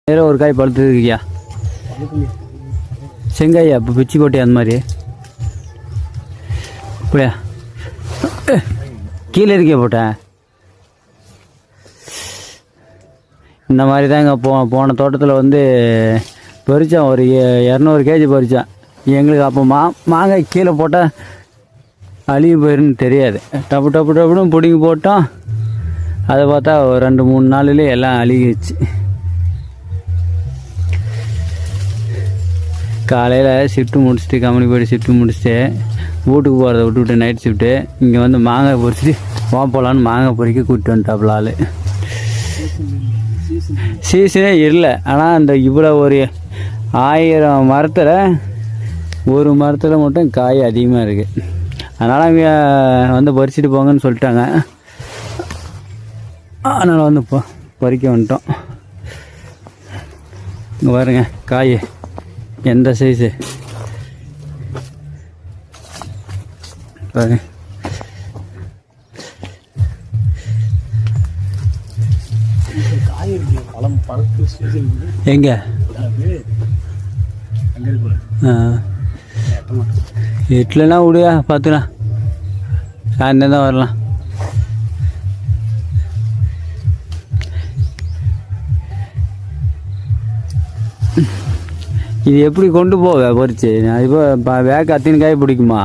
வேற ஒரு காய் பழுத்துருக்கியா? செங்காயா இப்போ பிச்சு போட்டியா அந்த மாதிரி? இப்படியா கீழே இருக்கியா போட்டேன்? இந்த மாதிரி தாங்க போன தோட்டத்தில் வந்து பறித்தான். ஒரு 200 கேஜி பறித்தான். எங்களுக்கு அப்போ மாங்காய் கீழே போட்டால் அழுகி போயிருன்னு தெரியாது. டப்பு டப்பு டப்புன்னு பிடிங்கி போட்டோம். அதை பார்த்தா ஒரு 2-3 நாள்லேயே எல்லாம் அழுகிடுச்சு. காலையில் ஷிஃப்ட்டு முடிச்சுட்டு கம்பெனி போய்ட்டு ஷிஃப்ட்டு முடிச்சுட்டு வீட்டுக்கு போகிறத விட்டுவிட்டு நைட் ஷிஃப்ட்டு இங்கே வந்து மாங்காய் பொறிச்சிட்டு போகலான்னு மாங்காய் பொறிக்க கூப்பிட்டு வந்துட்டாப்புல ஆள். சீசனே இல்லை. ஆனால் அந்த இவ்வளோ ஒரு 1000 மரத்தில் ஒரு மரத்தில் மட்டும் காய் அதிகமாக இருக்குது. அதனால் அவங்க வந்து பறிச்சுட்டு போங்கன்னு சொல்லிட்டாங்க. அதனால் வந்து பறிக்க வந்துட்டோம். இங்கே பாருங்க காய் எந்த சைஸு பாருங்க. எங்க எட்டுலனா விடுயா பார்த்துக்கலாம். சாயந்தரம் தான் வரலாம். இது எப்படி கொண்டு போவ பொறிச்சு? இப்போ வேக அத்தின் காய் பிடிக்குமா?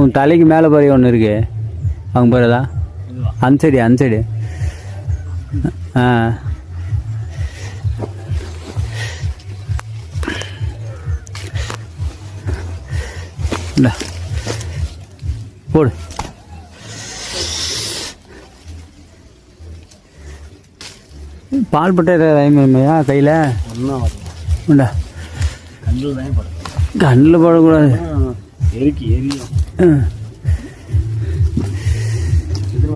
உன் தலைக்கு மேலே பறி ஒன்று இருக்கு. அவங்க போகிறதா அந்த சைடு ஆ போடு. பால் பட்டை ஐமையா கையில் உண்டா? கண்ணில் படக்கூடாது.